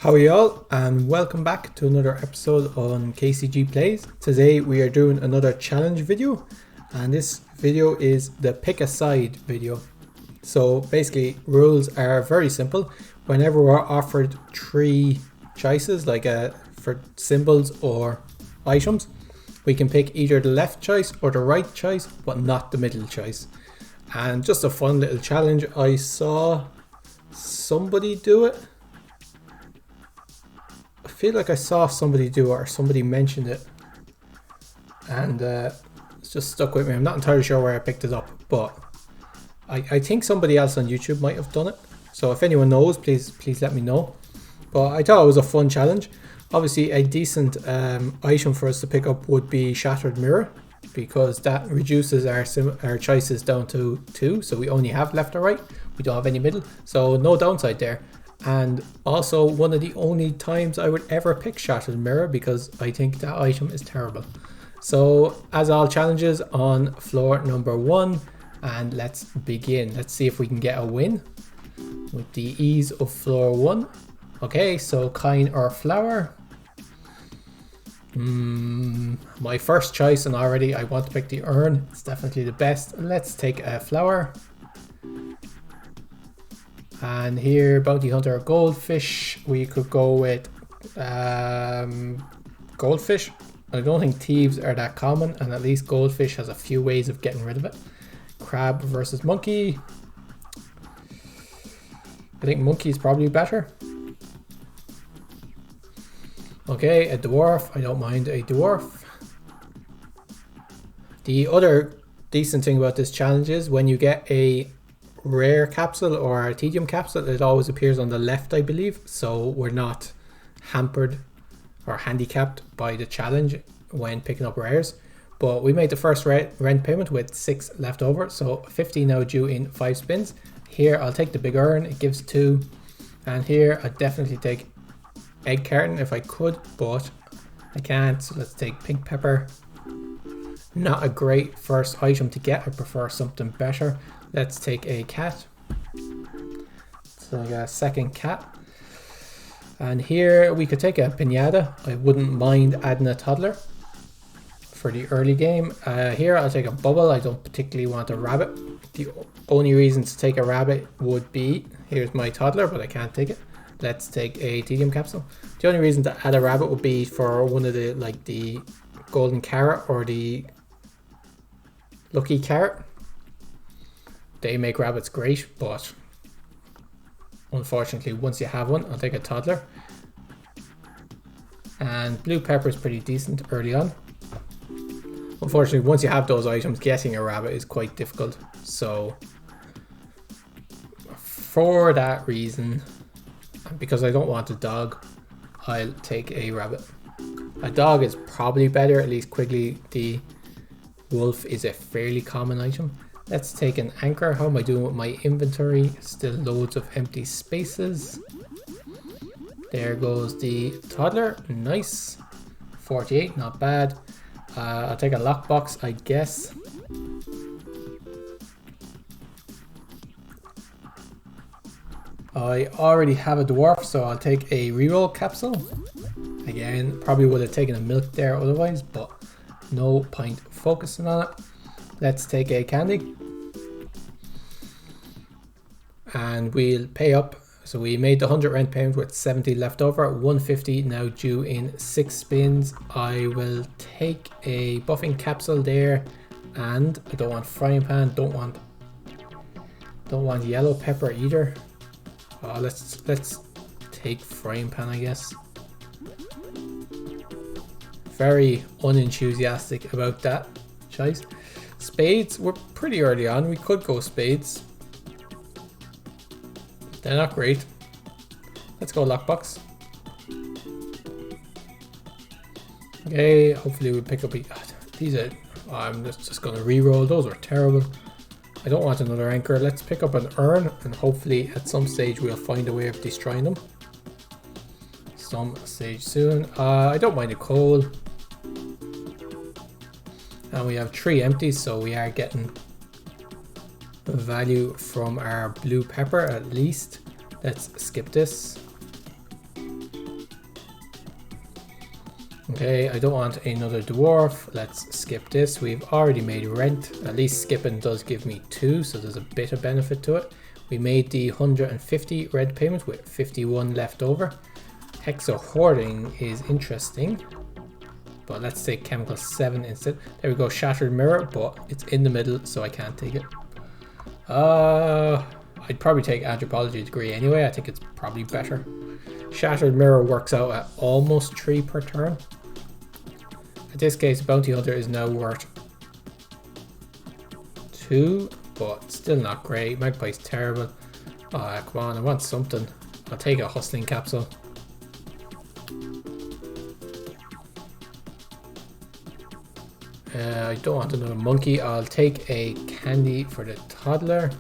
How are y'all, and welcome back to another episode on KCG Plays. Today we are doing another challenge video, and this video is the pick a side video. So basically rules are very simple. Whenever we're offered three choices, like for symbols or items, we can pick either the left choice or the right choice, but not the middle choice. And just a fun little challenge. I saw somebody do it. I feel like I saw somebody do it or somebody mentioned it, and it's just stuck with me. I'm not entirely sure where I picked it up, but I think somebody else on YouTube might have done it. So if anyone knows, please let me know. But I thought it was a fun challenge. Obviously a decent item for us to pick up would be Shattered Mirror, because that reduces our choices down to 2, so we only have left or right. We don't have any middle, so no downside there. And also one of the only times I would ever pick Shattered Mirror, because I think that item is terrible. So as all challenges, on floor number 1, and let's begin. Let's see if we can get a win with the ease of floor 1. Okay, so Kine or Flower. My first choice, and already I want to pick the Urn. It's definitely the best. Let's take a Flower. And here, Bounty Hunter or Goldfish. We could go with Goldfish. I don't think thieves are that common, and at least Goldfish has a few ways of getting rid of it. Crab versus Monkey. I think Monkey is probably better. Okay, a Dwarf. I don't mind a Dwarf. The other decent thing about this challenge is when you get a rare capsule or a tedium capsule, it always appears on the left, I believe, so we're not hampered or handicapped by the challenge when picking up rares. But we made the first rent payment with 6 left over, so 50 now due in 5 spins. Here I'll take the big Urn, it gives 2, and here I'd definitely take Egg Carton if I could, but I can't, so let's take Pink Pepper. Not a great first item to get, I prefer something better. Let's take a cat. So I got a second cat. And here we could take a pinata. I wouldn't mind adding a toddler for the early game. Here I'll take a bubble. I don't particularly want a rabbit. The only reason to take a rabbit would be, here's my toddler, but I can't take it. Let's take a tedium capsule. The only reason to add a rabbit would be for one of the, like the golden carrot or the lucky carrot. They make rabbits great, but unfortunately once you have one, I'll take a toddler. And blue pepper is pretty decent early on. Unfortunately, once you have those items, getting a rabbit is quite difficult. So for that reason, because I don't want a dog, I'll take a rabbit. A dog is probably better, at least Quigley the wolf is a fairly common item. Let's take an anchor. How am I doing with my inventory? Still loads of empty spaces. There goes the toddler. Nice. 48, not bad. I'll take a lockbox, I guess. I already have a dwarf, so I'll take a reroll capsule. Again, probably would have taken a milk there otherwise, but no point focusing on it. Let's take a candy. And we'll pay up. So we made the 100 rent payment with 70 left over. 150 now due in 6 spins. I will take a buffing capsule there. And I don't want frying pan. Don't want yellow pepper either. Let's take frying pan, I guess. Very unenthusiastic about that choice. Spades, we're pretty early on. We could go spades. They're not great. Let's go lockbox. Okay, hopefully we pick up these are, I'm just gonna re-roll. Those were terrible. I don't want another anchor. Let's pick up an Urn, and hopefully at some stage we'll find a way of destroying them. Some stage soon. I don't mind a coal. And we have 3 empties, so we are getting value from our blue pepper at least. Let's skip this. Okay, I don't want another dwarf. Let's skip this. We've already made rent. At least skipping does give me 2, so there's a bit of benefit to it. We made the 150 rent payment with 51 left over. Hexa hoarding is interesting, but let's take chemical 7 instead. There we go, shattered mirror, but it's in the middle, so I can't take it. I'd probably take anthropology degree anyway. I think it's probably better. Shattered mirror works out at almost 3 per turn. In this case, bounty hunter is now worth 2, but still not great. Magpie's terrible. Oh, come on, I want something. I'll take a hustling capsule. I don't want another monkey. I'll take a candy for the toddler.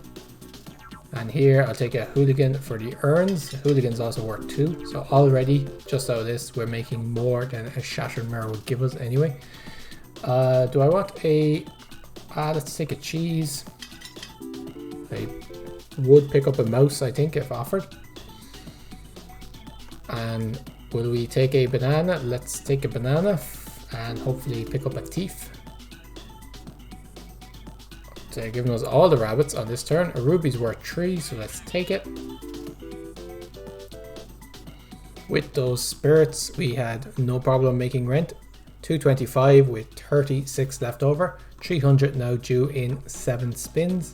And here I'll take a hooligan for the urns. Hooligan's also worth 2. So already, just out of this, we're making more than a shattered mirror would give us anyway. Do I want a... let's take a cheese. I would pick up a mouse, I think, if offered. And will we take a banana? Let's take a banana and hopefully pick up a thief. They're giving us all the rabbits on this turn. A ruby's worth 3, so let's take it. With those spirits, we had no problem making rent. 225 with 36 left over. 300 now due in 7 spins.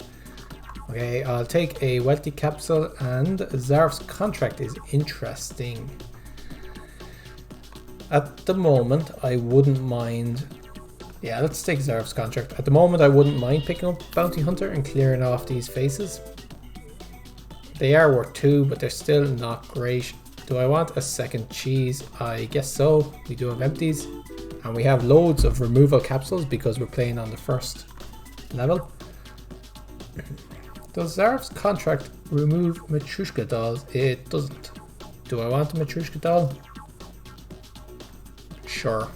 Okay, I'll take a wealthy capsule, and Zarf's contract is interesting. At the moment, I wouldn't mind... Yeah, let's take Zarf's contract. At the moment, I wouldn't mind picking up Bounty Hunter and clearing off these faces. They are worth 2, but they're still not great. Do I want a second cheese? I guess so. We do have empties. And we have loads of removal capsules because we're playing on the first level. Does Zarf's contract remove Matryoshka dolls? It doesn't. Do I want a Matryoshka doll? Sure.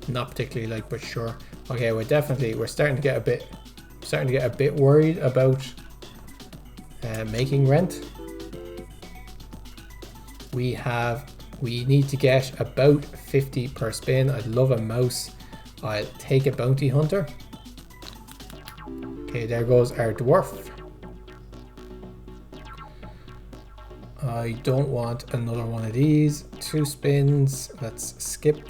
Not particularly like, but sure. Okay, we're starting to get a bit worried about making rent. We need to get about 50 per spin. I'd love a mouse. I'll take a bounty hunter. Okay, there goes our dwarf. I don't want another one of these. 2 spins. Let's skip.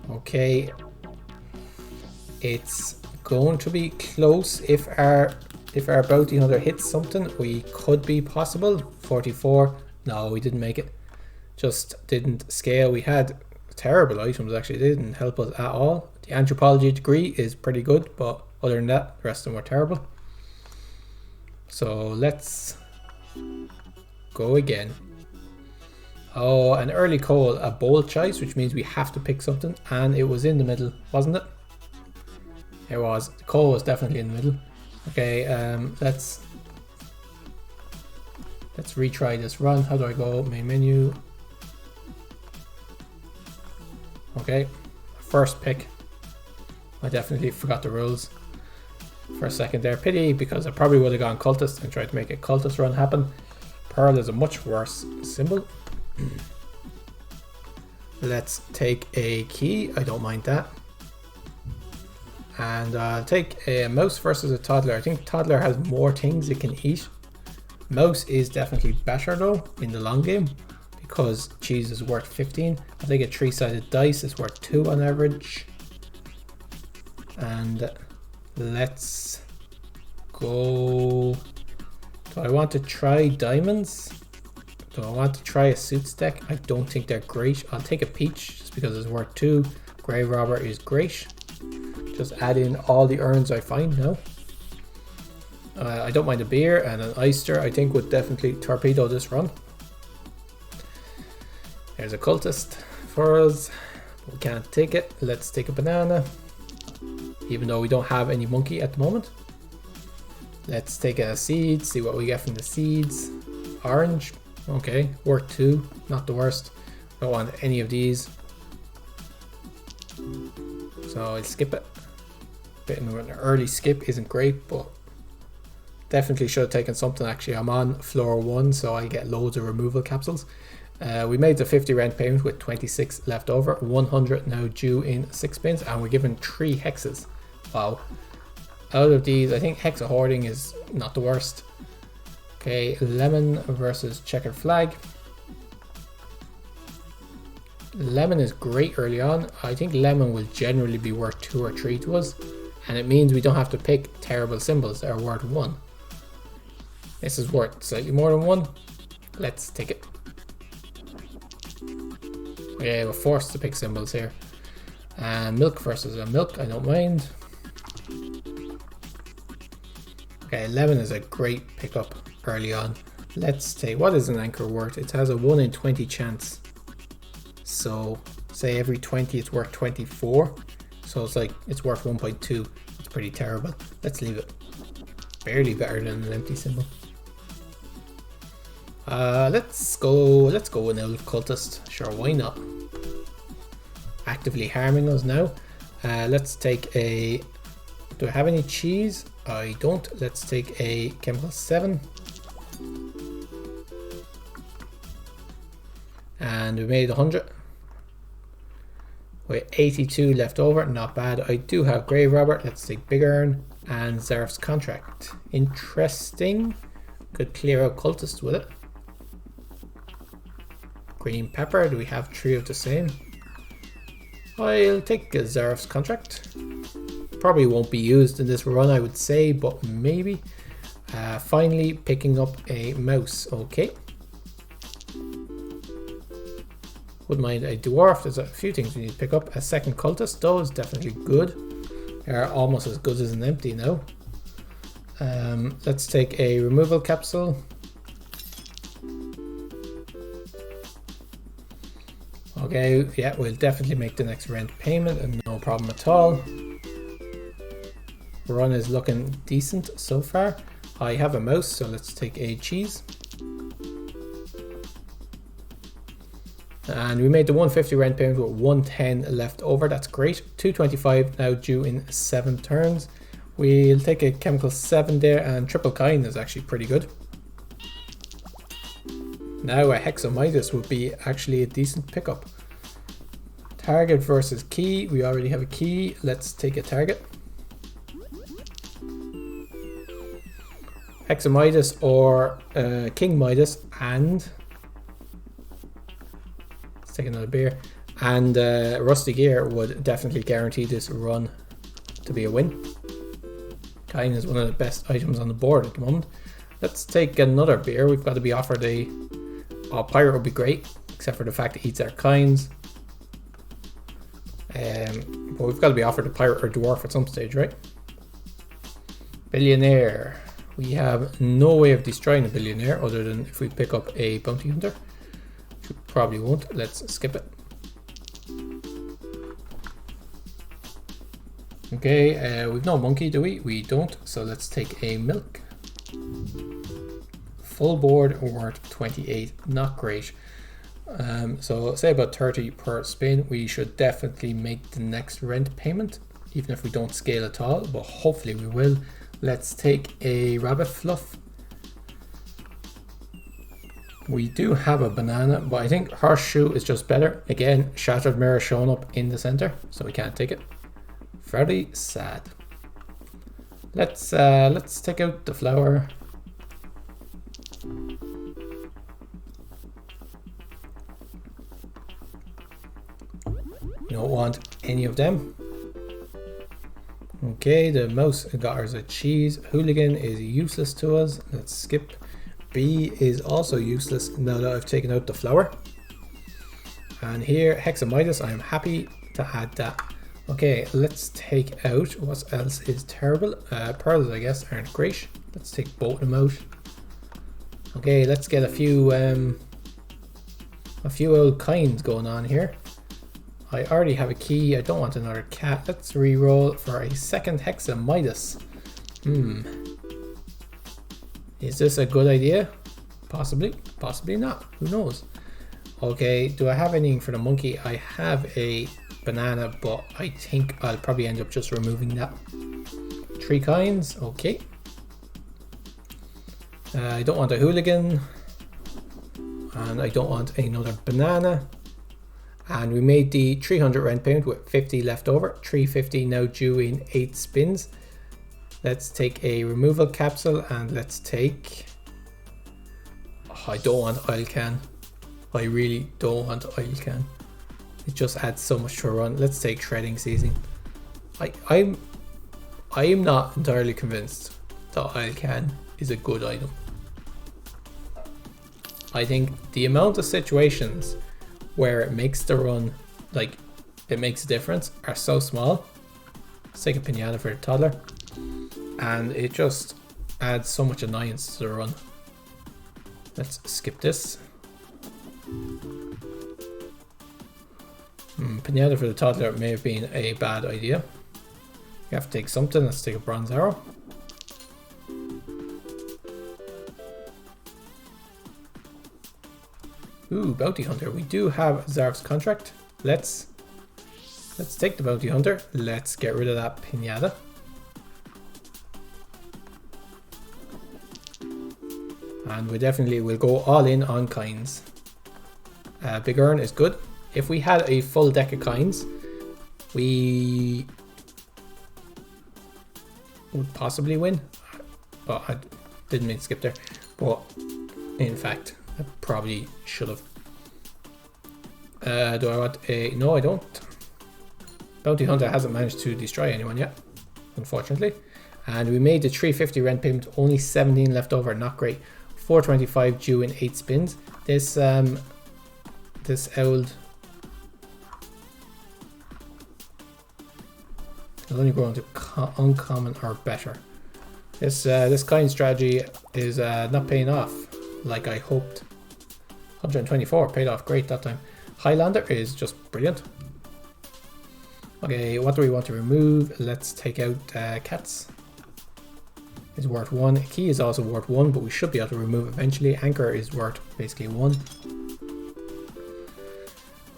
Okay, it's going to be close. If our bounty hunter hits something, we could be possible. 44. No, we didn't make it. Just didn't scale. We had terrible items actually. They didn't help us at all. The anthropology degree is pretty good, but other than that, the rest of them were terrible. So let's go again. Oh, an early coal, a bold choice, which means we have to pick something, and it was in the middle, wasn't it? It was. The coal was definitely in the middle. Okay, let's retry this run. How do I go? Main menu. Okay, first pick. I definitely forgot the rules for a second there. Pity, because I probably would have gone cultist and tried to make a cultist run happen. Pearl is a much worse symbol. Let's take a key. I don't mind that. And I'll take a mouse versus a toddler. I think toddler has more things it can eat. Mouse is definitely better though in the long game because cheese is worth 15. I'll take a 3-sided dice. It's worth 2 on average. And let's go. Do I want to try diamonds? Do I want to try a suits deck? I don't think they're great. I'll take a peach just because it's worth 2. Grave robber is great. Just add in all the urns I find now. I don't mind a beer, and an oyster I think would definitely torpedo this run. There's a cultist for us. We can't take it. Let's take a banana. Even though we don't have any monkey at the moment. Let's take a seed, see what we get from the seeds. Orange. Okay, worth 2, not the worst. Don't want any of these. So I'll skip it. Bit of an early skip isn't great, but Definitely should have taken something. Actually, I'm on floor 1, so I get loads of removal capsules. We made the 50 rent payment with 26 left over, 100 now due in 6 spins, and we're given 3 hexes. Wow. Out of these, I think hexa hoarding is not the worst. Okay, lemon versus checkered flag. Lemon is great early on. I think lemon will generally be worth 2 or 3 to us, and it means we don't have to pick terrible symbols that are worth 1. This is worth slightly more than 1. Let's take it. Yeah, we're forced to pick symbols here. And milk versus a milk, I don't mind. Okay, lemon is a great pickup early on. Let's take, what is an anchor worth? It has a 1 in 20 chance. So say every 20 it's worth 24. So it's like, it's worth 1.2. It's pretty terrible. Let's leave it. Barely better than an empty symbol. Let's go with an elf cultist. Sure, why not? Actively harming us now. Let's take a, do I have any cheese? I don't. Let's take a chemical 7. And we made 100. With 82 left over, not bad. I do have Grave Robber. Let's take Big Urn and Zarf's Contract. Interesting. Could clear out cultists with it. Green Pepper. Do we have 3 of the same? I'll take Zarf's Contract. Probably won't be used in this run, I would say, but maybe. Finally picking up a mouse. Okay. Wouldn't mind a dwarf. There's a few things we need to pick up. A second cultist, though, is definitely good. They're almost as good as an empty now. Let's take a removal capsule. Okay, yeah, we'll definitely make the next rent payment and no problem at all. Run is looking decent so far. I have a mouse, so let's take a cheese. And we made the 150 rent payment with 110 left over. That's great. 225 now due in 7 turns. We'll take a chemical 7 there, and triple kind is actually pretty good. Now a Hexamitis would be actually a decent pickup. Target versus key. We already have a key. Let's take a target. Hexamitis or King Midas, and let's take another beer. And Rusty Gear would definitely guarantee this run to be a win. Kind is one of the best items on the board at the moment. Let's take another beer. We've got to be offered a... Oh, Pirate would be great, except for the fact it eats our kinds. But we've got to be offered a Pirate or Dwarf at some stage, right? Billionaire. We have no way of destroying a Billionaire other than if we pick up a Bounty Hunter. Which we probably won't. Let's skip it. Okay, we've no monkey, do we? We don't, so let's take a milk. Full board worth 28, not great. So say about 30 per spin. We should definitely make the next rent payment, even if we don't scale at all, but hopefully we will. Let's take a rabbit fluff. We do have a banana, but I think horseshoe is just better. Again, shattered mirror showing up in the center, so we can't take it. Very sad. Let's take out the flower. Don't want any of them. Okay, the mouse got us a cheese. Hooligan is useless to us. Let's skip. B is also useless now that I've taken out the flower. And here, Hexamitis, I am happy to add that. Okay, let's take out what else is terrible. Pearls, I guess, aren't great. Let's take both of them out. Okay, let's get a few old kinds going on here. I already have a key. I don't want another cat. Let's re-roll for a second Hexamitis. Is this a good idea? Possibly, possibly not. Who knows? Okay, do I have anything for the monkey? I have a banana, but I think I'll probably end up just removing that. 3 kinds, okay. I don't want a hooligan. And I don't want another banana. And we made the 300 rent payment with 50 left over. 350 now due in 8 spins. Let's take a removal capsule and let's take... Oh, I don't want oil can. I really don't want oil can. It just adds so much to a run. Let's take shredding seasoning. I am not entirely convinced that oil can is a good item. I think the amount of situations where it makes the run, like it makes a difference, are so small. Let's take a pinata for the toddler. And it just adds so much annoyance to the run. Let's skip this. Pinata for the toddler may have been a bad idea. You have to take something. Let's take a bronze arrow. Ooh, bounty hunter. We do have Zarv's contract. Let's take the bounty hunter. Let's get rid of that pinata. And we definitely will go all in on coins. Big Earn is good. If we had a full deck of coins, we would possibly win. But I didn't mean to skip there. But in fact, I probably should have. Do I want a... No, I don't. Bounty Hunter hasn't managed to destroy anyone yet, unfortunately. And we made the 350 rent payment, only 17 left over, not great. 425 due in 8 spins. This old... It'll only grow into uncommon or better. This kind strategy is not paying off like I hoped. 124 paid off great that time. Highlander is just brilliant. Okay, what do we want to remove? Let's take out cats. Is worth 1. Key is also worth 1, but we should be able to remove eventually. Anchor is worth basically 1.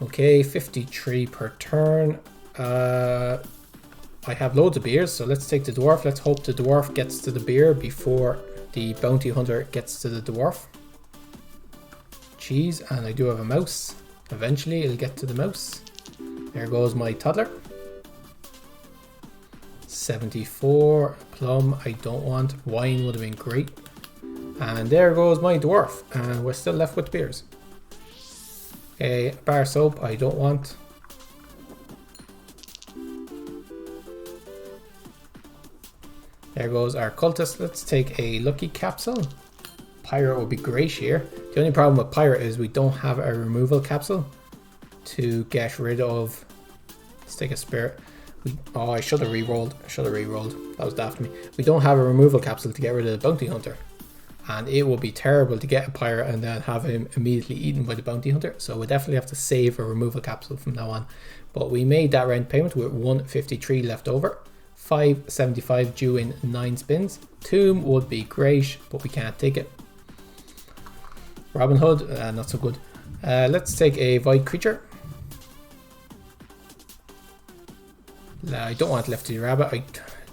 Okay, 53 per turn. I have loads of beers, so let's take the dwarf. Let's hope the dwarf gets to the beer before the bounty hunter gets to the dwarf. Cheese, and I do have a mouse. Eventually it'll get to the mouse. There goes my toddler. 74 plum I don't want. Wine would have been great. And there goes my dwarf, and we're still left with beers. A bar soap I don't want. There goes our cultist. Let's take a lucky capsule. Pirate would be great here. The only problem with pirate is we don't have a removal capsule to get rid of. Let's take a spirit. Oh, I should have re-rolled. That was daft of me. We don't have a removal capsule to get rid of the bounty hunter. And it would be terrible to get a pirate and then have him immediately eaten by the bounty hunter. So we definitely have to save a removal capsule from now on. But we made that rent payment with 153 left over. 575 due in 9 spins. Tomb would be great, but we can't take it. Robin Hood, not so good. Let's take a void creature. I don't want Lefty Rabbit. I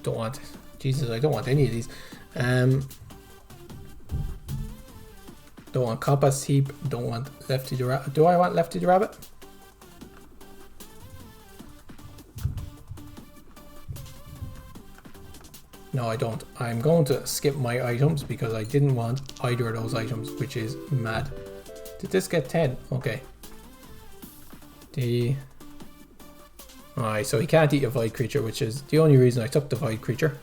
don't want... Jesus, I don't want any of these. Don't want Compass Heap. Don't want Lefty the Rabbit. Do I want Lefty the Rabbit? No, I don't. I'm going to skip my items because I didn't want either of those items, which is mad. Did this get 10? Okay. Alright, so he can't eat a void creature, which is the only reason I took the void creature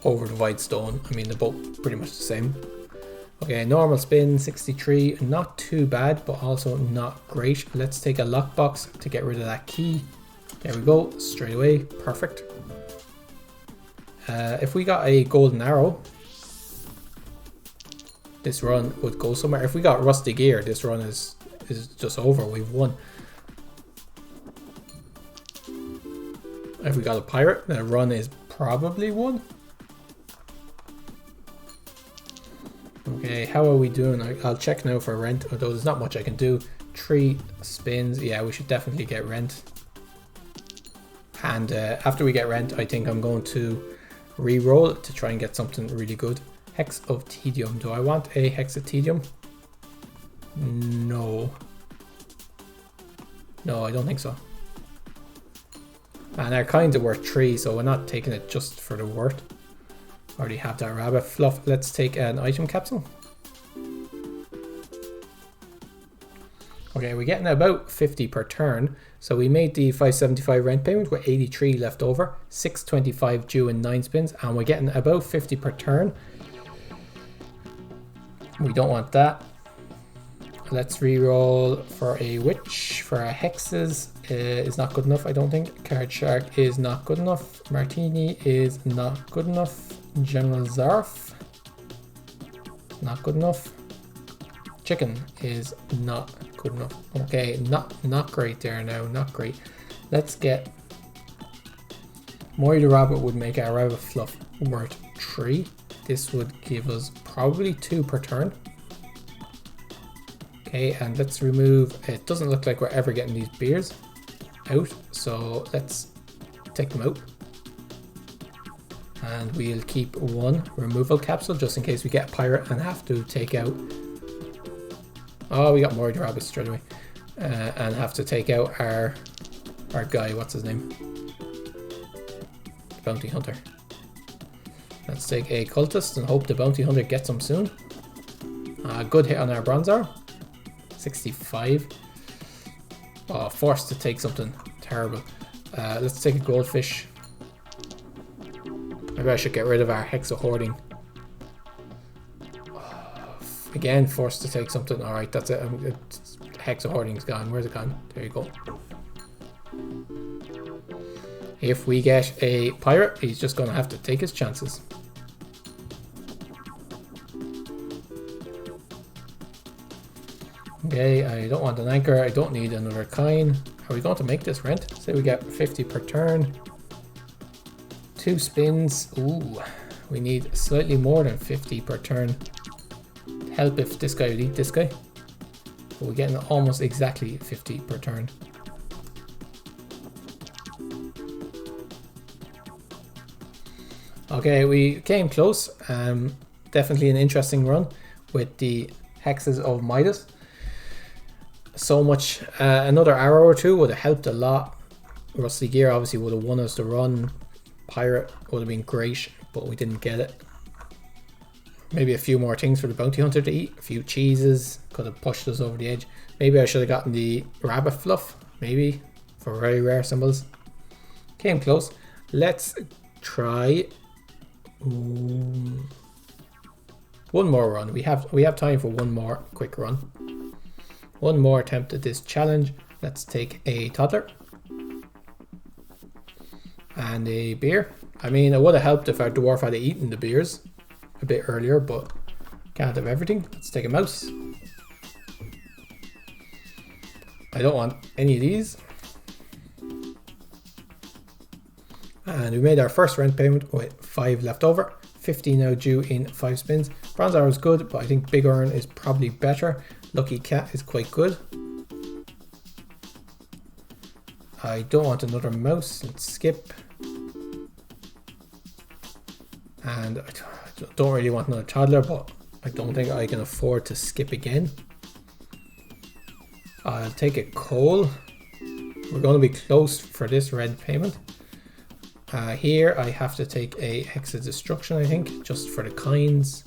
over the void stone. I mean, they're both pretty much the same. Okay, normal spin, 63. Not too bad, but also not great. Let's take a lockbox to get rid of that key. There we go, straight away. Perfect. If we got a golden arrow, this run would go somewhere. If we got rusty gear, this run is just over. We've won. If we got a pirate, the run is probably won. Okay, how are we doing? I'll check now for rent, although there's not much I can do. 3 spins. Yeah, we should definitely get rent. And after we get rent, I think I'm going to re-roll to try and get something really good. Hex of Tedium. Do I want a Hex of Tedium? No. No, I don't think so. And our kinds are worth 3, so we're not taking it just for the worth. Already have that rabbit fluff. Let's take an item capsule. Okay, we're getting about 50 per turn. So we made the 575 rent payment with 83 left over, 625 due in 9 spins, and we're getting about 50 per turn. We don't want that. Let's re-roll for a witch. For our hexes is not good enough, I don't think. Card shark is not good enough. Martini is not good enough. General Zarf, not good enough. Chicken is not good enough. Okay, not great there now, not great. Let's get Mori the rabbit would make our rabbit fluff worth 3. This would give us probably 2 per turn. Okay, and let's remove, it doesn't look like we're ever getting these beers out, so let's take them out. And we'll keep 1 removal capsule just in case we get a pirate and have to take out. Oh, we got more rabbits straight away. And have to take out our guy, what's his name? Bounty hunter. Let's take a cultist and hope the bounty hunter gets him soon. Good hit on our bronze arrow. 65. Oh, forced to take something terrible. Let's take a goldfish. Maybe I should get rid of our hex of hoarding. Again, forced to take something. Alright, that's it. Hex of hoarding's gone. Where's it gone? There you go. If we get a pirate, he's just going to have to take his chances. Okay, I don't want an anchor. I don't need another coin. Are we going to make this rent? Say we get 50 per turn. 2 spins. Ooh, we need slightly more than 50 per turn. Help if this guy would eat this guy. But we're getting almost exactly 50 per turn. Okay, we came close. Definitely an interesting run with the hexes of Midas. So much, another arrow or 2 would have helped a lot. Rusty Gear obviously would have won us the run. Pirate would have been great, but we didn't get it. Maybe a few more things for the bounty hunter to eat. A few cheeses could have pushed us over the edge. Maybe I should have gotten the rabbit fluff, maybe, for very rare symbols. Came close. Let's try one more run. We have time for one more quick run. One more attempt at this challenge. Let's take a toddler and a beer. I mean, it would have helped if our dwarf had eaten the beers a bit earlier, but can't have everything. Let's take a mouse. I don't want any of these. And we made our first rent payment with 5 left over. 50 now due in 5 spins. Bronze arrow is good, but I think Big Urn is probably better. Lucky Cat is quite good. I don't want another mouse. Let's skip. And I don't really want another toddler, but I don't think I can afford to skip again. I'll take a coal. We're going to be close for this red payment. Here I have to take a Hex of Destruction, I think, just for the coins.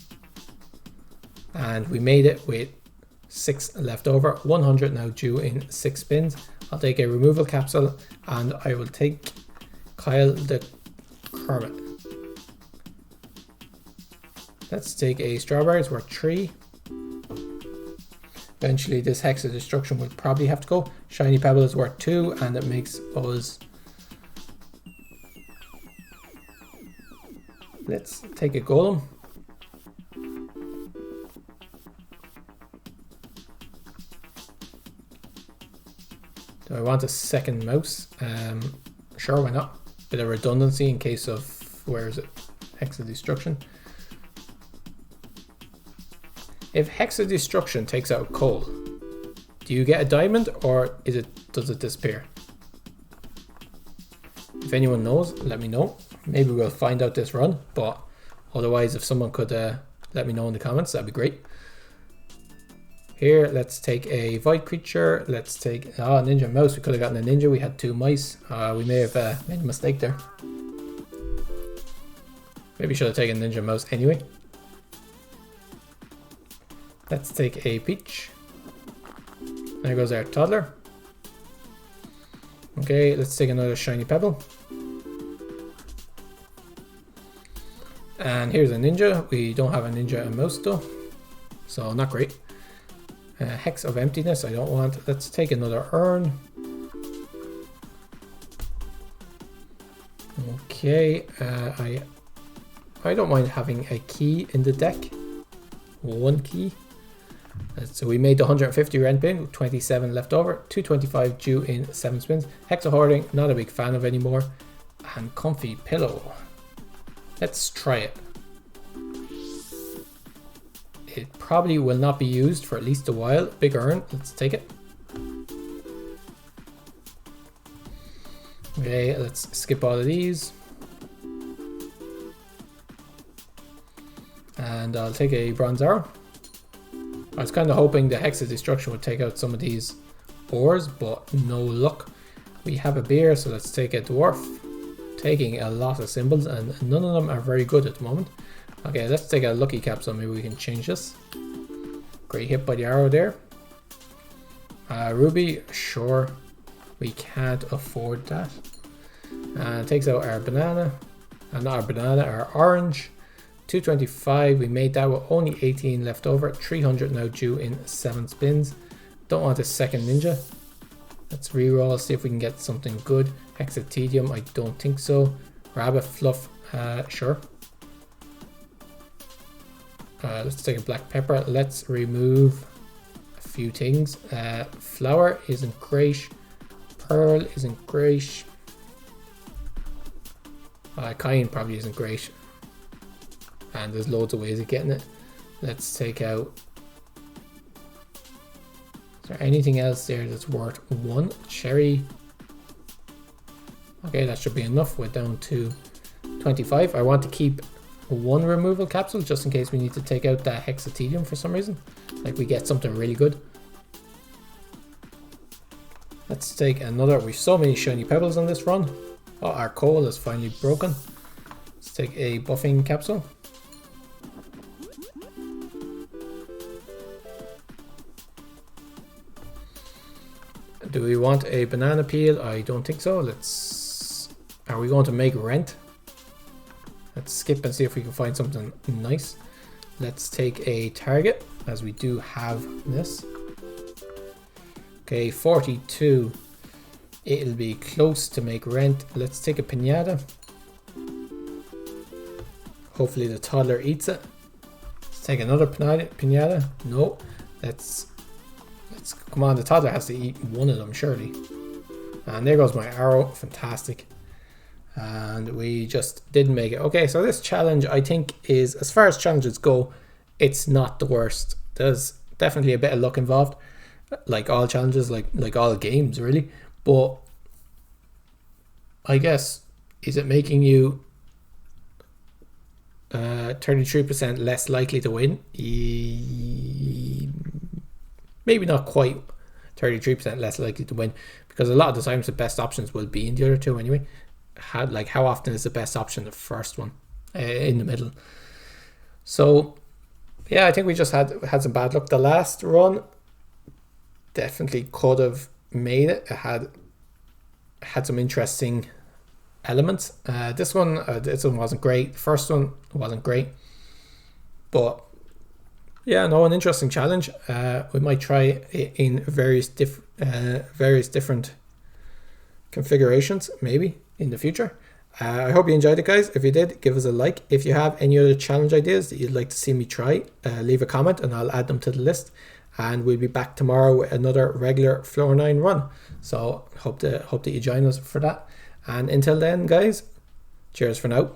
And we made it with 6 left over. 100 now due in 6 spins. I'll take a removal capsule and I will take Kyle the Kermit. Let's take a strawberries worth 3. Eventually this Hex of Destruction will probably have to go. Shiny Pebble is worth 2 and it makes us... Let's take a golem. Do I want a second mouse? Sure, why not? Bit of redundancy in case of, where is it? Hex of Destruction. If Hex of Destruction takes out coal, do you get a diamond or does it disappear? If anyone knows, let me know. Maybe we'll find out this run, but otherwise if someone could let me know in the comments. That'd be great. Here, let's take a void creature. Let's take a ninja mouse. We could have gotten a ninja. We had 2 mice. We may have made a mistake there. Maybe should have taken ninja mouse anyway. Let's take a peach. There goes our toddler. Okay, let's take another shiny pebble. And here's a ninja. We don't have a ninja and mouse though, so not great. Hex of emptiness, I don't want. Let's take another urn. Okay, I don't mind having a key in the deck. 1 key. So we made the 150 rent bin, 27 left over, 225 due in 7 spins. Hex of hoarding, not a big fan of anymore. And comfy pillow. Let's try it. It probably will not be used for at least a while. Big urn, let's take it. Okay, let's skip all of these. And I'll take a bronze arrow. I was kind of hoping the Hex of Destruction would take out some of these ores, but no luck. We have a beer, so let's take a dwarf. Taking a lot of symbols, and none of them are very good at the moment. Okay, let's take a lucky capsule. Maybe we can change this. Great hit by the arrow there. Ruby, sure. We can't afford that. Takes out our banana. Not our banana, our orange. 225, we made that with only 18 left over. 300 now due in 7 spins. Don't want a second ninja. Let's reroll, see if we can get something good. Hexatedium, I don't think so. Rabbit fluff, sure. Let's take a black pepper. Let's remove a few things. Flower isn't great. Pearl isn't great. Cayenne probably isn't great. And there's loads of ways of getting it. Let's take out. Is there anything else there that's worth 1? Cherry. Okay, that should be enough. We're down to 25. I want to keep 1 removal capsule just in case we need to take out that hexatedium for some reason. Like we get something really good. Let's take another. We've so many shiny pebbles on this run. Oh, our coal is finally broken. Let's take a buffing capsule. Do we want a banana peel? I don't think so. Are we going to make rent? Let's skip and see if we can find something nice. Let's take a target, as we do have this. Okay, 42. It'll be close to make rent. Let's take a piñata. Hopefully the toddler eats it. Let's take another piñata. No. Let's come on, the toddler has to eat one of them surely. And there goes my arrow. Fantastic. And we just didn't make it. Okay, so this challenge I think is, as far as challenges go, it's not the worst. There's definitely a bit of luck involved, like all challenges, like all games really. But I guess, is it making you 33% less likely to win? Maybe not quite 33% less likely to win, because a lot of the times the best options will be in the other two anyway. How often is the best option the first one in the middle? So yeah, I think we just had some bad luck. The last run definitely could have made it. It had some interesting elements. This one wasn't great. The first one wasn't great, but yeah, no, an interesting challenge. We might try it in various different configurations maybe in the future. I hope you enjoyed it, guys. If you did, give us a like. If you have any other challenge ideas that you'd like to see me try, leave a comment and I'll add them to the list. And we'll be back tomorrow with another regular Floor 9 run. So hope that you join us for that. And until then, guys, cheers for now.